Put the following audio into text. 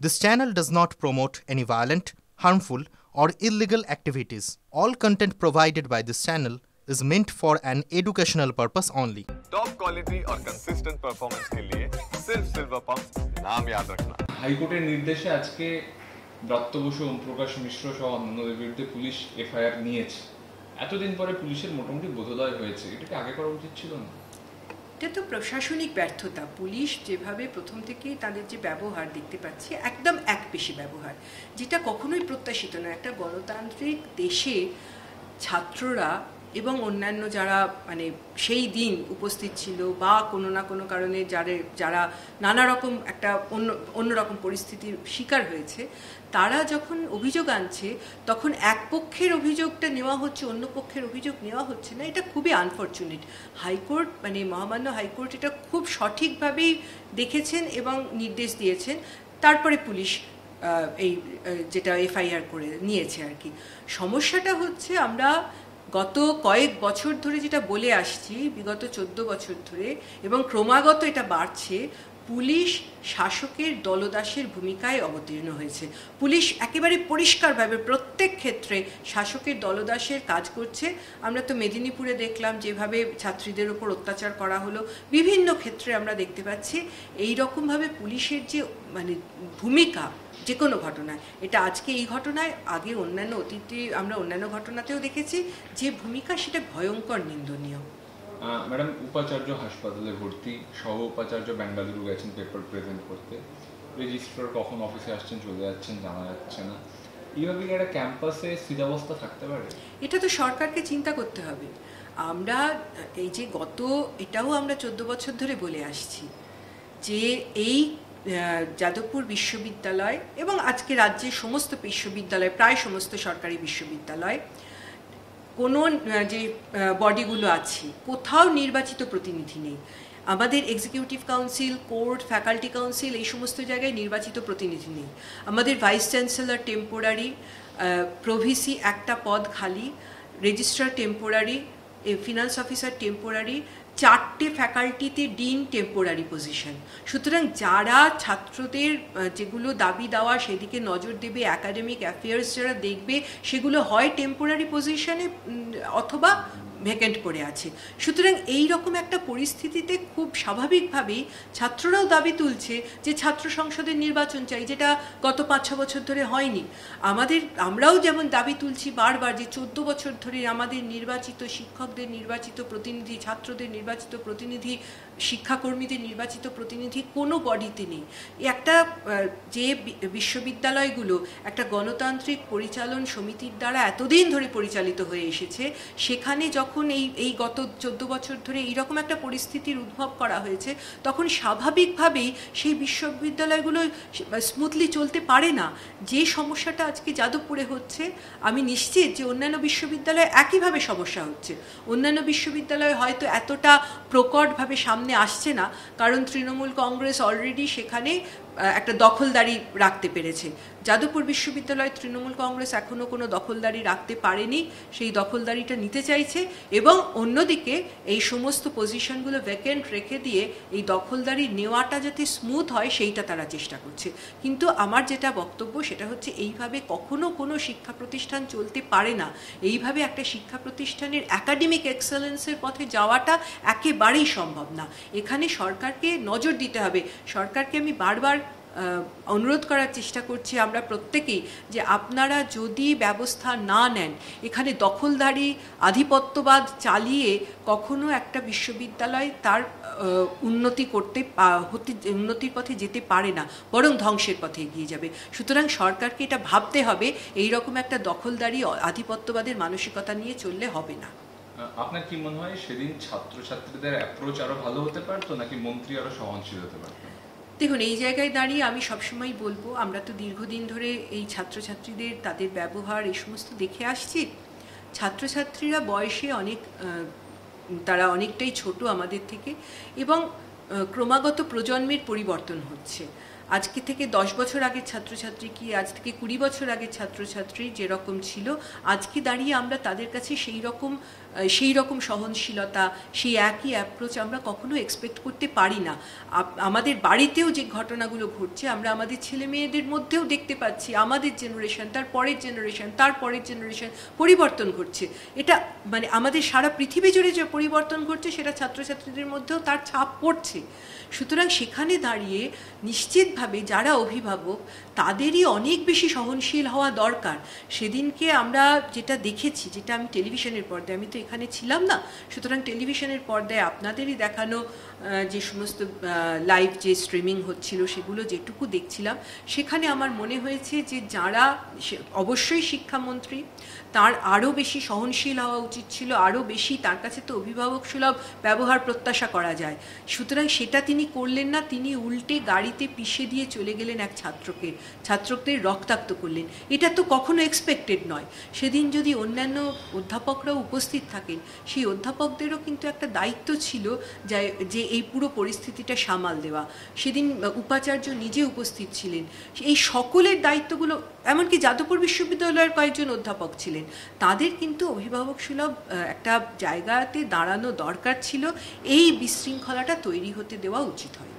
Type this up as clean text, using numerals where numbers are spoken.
This channel does not promote any violent, harmful, or illegal activities. All content provided by this channel is meant for an educational purpose only. Top quality और consistent performance के लिए सिर्फ silver pump नाम याद रखना। হাইকোর্টের নির্দেশে আজকে দত্ত বসু, ওম প্রকাশ মিশ্র সহ অন্যান্যদের বিরুদ্ধে পুলিশ এফআইআর নিয়েছে। এতদিন পরে পুলিশের মোটামুটি বোধোদয় হয়েছে, এটাকে আগে করা উচিত ছিল না? এটা তো প্রশাসনিক ব্যর্থতা। পুলিশ যেভাবে প্রথম থেকেই তাদের যে ব্যবহার দেখতে পাচ্ছি, একদম একপেশি ব্যবহার, যেটা কখনোই প্রত্যাশিত নয়। একটা গণতান্ত্রিক দেশে ছাত্ররা এবং অন্যান্য যারা সেই দিন উপস্থিত ছিল বা কোনো না কোনো কারণে যারা নানা রকম একটা অন্যরকম পরিস্থিতির শিকার হয়েছে, তারা যখন অভিযোগ আনছে তখন এক পক্ষের অভিযোগটা নেওয়া হচ্ছে, অন্য পক্ষের অভিযোগ নেওয়া হচ্ছে না। এটা খুবই আনফর্চুনেট। হাইকোর্ট মহামান্য হাইকোর্ট এটা খুব সঠিকভাবেই দেখেছেন এবং নির্দেশ দিয়েছেন। তারপরে পুলিশ এই যেটা এফআইআর করে নিয়েছে আর কি। সমস্যাটা হচ্ছে আমরা গত কয়েক বছর ধরে যেটা বলে আসছি, বিগত 14 বছর ধরে, এবং ক্রমাগত এটা বাড়ছে, পুলিশ শাসকের দলদাসের ভূমিকায় অবতীর্ণ হয়েছে। পুলিশ একেবারে পরিষ্কারভাবে প্রত্যেক ক্ষেত্রে শাসকের দলদাসের কাজ করছে। আমরা তো মেদিনীপুরে দেখলাম যেভাবে ছাত্রীদের উপর অত্যাচার করা হলো, বিভিন্ন ক্ষেত্রে আমরা দেখতে পাচ্ছি এই রকমভাবে পুলিশের যে ভূমিকা যে কোনো ঘটনায়, এটা আজকে এই ঘটনায়, আগে অন্যান্য অতীতে আমরা অন্যান্য ঘটনাতেও দেখেছি যে ভূমিকা, সেটা ভয়ঙ্কর নিন্দনীয়। ম্যাডাম, উপাচার্য হাসপাতালে ভর্তি, সহ উপাচার্য বেঙ্গালুরু গেছেন পেপার প্রেজেন্ট করতে, রেজিস্ট্রার কখন অফিসে আসছেন চলে যাচ্ছেন জানা যাচ্ছে না। এইভাবে কি একটা ক্যাম্পাসে স্থিতাবস্থা থাকতে পারে? এটা তো সরকারকে চিন্তা করতে হবে। আমরা এই যে এটাও আমরা 14 বছর ধরে বলে আসছি যে এই যাদবপুর বিশ্ববিদ্যালয় এবং আজকে রাজ্যের সমস্ত বিশ্ববিদ্যালয়, প্রায় সমস্ত সরকারি বিশ্ববিদ্যালয়, কোনো যে বডিগুলো আছে, কোথাও নির্বাচিত প্রতিনিধি নেই। আমাদের executive council, court, faculty council, এই সমস্ত জায়গায় নির্বাচিত প্রতিনিধি নেই। আমাদের ভাইস চ্যান্সেলর টেম্পোরারি, প্রভিসি একটা পদ খালি, registrar temporary, finance officer temporary, 4টে ফ্যাকাল্টিতে ডিন টেম্পোরারি পজিশন। সুতরাং যারা ছাত্রদের যেগুলো দাবি দেওয়া সেদিকে নজর দেবে, অ্যাকাডেমিক অ্যাফেয়ার্স যারা দেখবে, সেগুলো হয় টেম্পোরারি পজিশনে অথবা ভ্যাকেন্ট পড়ে আছে। সুতরাং এই রকম একটা পরিস্থিতিতে খুব স্বাভাবিকভাবেই ছাত্ররাও দাবি তুলছে যে ছাত্র সংসদের নির্বাচন চাই, যেটা গত 5-6 বছর ধরে হয়নি। আমরাও যেমন দাবি তুলছি বারবার যে 14 বছর ধরে আমাদের নির্বাচিত শিক্ষকদের নির্বাচিত প্রতিনিধি, ছাত্রদের নির্বাচিত প্রতিনিধি, শিক্ষাকর্মীদের নির্বাচিত প্রতিনিধি কোনো বডিতে নেই। একটা যে বিশ্ববিদ্যালয়গুলো একটা গণতান্ত্রিক পরিচালন সমিতির দ্বারা এতদিন ধরে পরিচালিত হয়ে এসেছে, সেখানে যখন এই গত 14 বছর ধরে এইরকম একটা পরিস্থিতির উদ্ভব করা হয়েছে, তখন স্বাভাবিকভাবেই সেই বিশ্ববিদ্যালয়গুলো স্মুথলি চলতে পারে না। যে সমস্যাটা আজকে যাদবপুরে হচ্ছে, আমি নিশ্চিত যে অন্যান্য বিশ্ববিদ্যালয়ে একইভাবে সমস্যা হচ্ছে। অন্যান্য বিশ্ববিদ্যালয় হয়তো এতটা প্রকটভাবে সামনে আসছে না, কারণ তৃণমূল কংগ্রেস অলরেডি সেখানে একটা দখলদারি রাখতে পেরেছে। যাদবপুর বিশ্ববিদ্যালয় তৃণমূল কংগ্রেস এখনও কোনো দখলদারি রাখতে পারেনি, সেই দখলদারিটা নিতে চাইছে, এবং অন্যদিকে এই সমস্ত পজিশনগুলো ভ্যাকেন্ট রেখে দিয়ে এই দখলদারি নেওয়াটা যাতে স্মুথ হয় সেইটা তারা চেষ্টা করছে। কিন্তু আমার যেটা বক্তব্য সেটা হচ্ছে, এইভাবে কখনো কোনো শিক্ষা প্রতিষ্ঠান চলতে পারে না। এইভাবে একটা শিক্ষা প্রতিষ্ঠানের একাডেমিক এক্সেলেন্সের পথে যাওয়াটা একেবারেই সম্ভব না। এখানে সরকারকে নজর দিতে হবে। সরকারকে আমি বারবার অনুরোধ করার চেষ্টা করছি আমরা প্রত্যেকেই, যে আপনারা যদি ব্যবস্থা না নেন, এখানে দখলদারি, আধিপত্যবাদ চালিয়ে কখনো একটা বিশ্ববিদ্যালয় তার উন্নতির পথে যেতে পারে না, বরং ধ্বংসের পথে এগিয়ে যাবে। সুতরাং সরকারকে এটা ভাবতে হবে, এই রকম একটা দখলদারি, আধিপত্যবাদের মানসিকতা নিয়ে চললে হবে না। আপনার কি মনে হয় সেদিন ছাত্রছাত্রীদের অ্যাপ্রোচ আরো ভালো হতে পারতো, নাকি মন্ত্রী আরো সহনশীল হতে পারতেন? দেখুন, এই জায়গায় দাঁড়িয়ে আমি সবসময় বলবো, আমরা তো দীর্ঘদিন ধরে এই ছাত্রছাত্রীদের, তাদের ব্যবহার, এই সমস্ত দেখে আসছি। ছাত্রছাত্রীরা বয়সে তারা অনেকটাই ছোট আমাদের থেকে, এবং ক্রমাগত প্রজন্মের পরিবর্তন হচ্ছে। আজকে থেকে 10 বছর আগের ছাত্রছাত্রী কি আজ থেকে 20 বছর আগের ছাত্রছাত্রী যেরকম ছিল, আজকে দাঁড়িয়ে আমরা তাদের কাছে সেই রকম সেই রকম সহনশীলতা, সেই একই অ্যাপ্রোচ আমরা কখনো এক্সপেক্ট করতে পারি না। আমাদের বাড়িতেও যে ঘটনাগুলো ঘটছে আমরা আমাদের ছেলে মেয়েদের মধ্যেও দেখতে পাচ্ছি, আমাদের জেনারেশন, তার পরের জেনারেশন, তার পরের জেনারেশন পরিবর্তন ঘটছে। এটা মানে আমাদের সারা পৃথিবী জুড়ে যে পরিবর্তন ঘটছে সেটা ছাত্রছাত্রীদের মধ্যেও তার ছাপ পড়ছে। সুতরাং সেখানে দাঁড়িয়ে নিশ্চিতভাবে যারা অভিভাবক তাদেরই অনেক বেশি সহনশীল হওয়া দরকার। সেদিনকে আমরা যেটা দেখেছি, যেটা আমি টেলিভিশনের পর্দায়, আমি তো এখানে ছিলাম না, সুতরাং টেলিভিশনের পর্দায় আপনাদেরই দেখানো যে সমস্ত লাইভ যে স্ট্রিমিং হচ্ছিল সেগুলো যেটুকু দেখছিলাম, সেখানে আমার মনে হয়েছে যে যারা অবশ্যই শিক্ষামন্ত্রী, তার আরও বেশি সহনশীল হওয়া উচিত ছিল, আরও বেশি, তার কাছে তো অভিভাবক সুলভ ব্যবহার প্রত্যাশা করা যায়। সুতরাং সেটা তিনি করলেন না, তিনি উল্টে গাড়িতে পিষে দিয়ে চলে গেলেন এক ছাত্রদের রক্তাক্ত করলেন। এটা তো কখনো এক্সপেক্টেড নয়। সেদিন যদি অন্যান্য অধ্যাপকরাও উপস্থিত থাকেন, সেই অধ্যাপকদেরও কিন্তু একটা দায়িত্ব ছিল যে এই পুরো পরিস্থিতিটা সামাল দেওয়া। সেদিন উপাচার্য নিজে উপস্থিত ছিলেন। এই সকলের দায়িত্বগুলো, এমনকি যাদবপুর বিশ্ববিদ্যালয়ের কয়েকজন অধ্যাপক ছিলেন, তাদের কিন্তু অভিভাবক সুলভ একটা জায়গাতে দাঁড়ানো দরকার ছিল। এই বিশৃঙ্খলাটা তৈরি হতে দেওয়া উচিত হয়।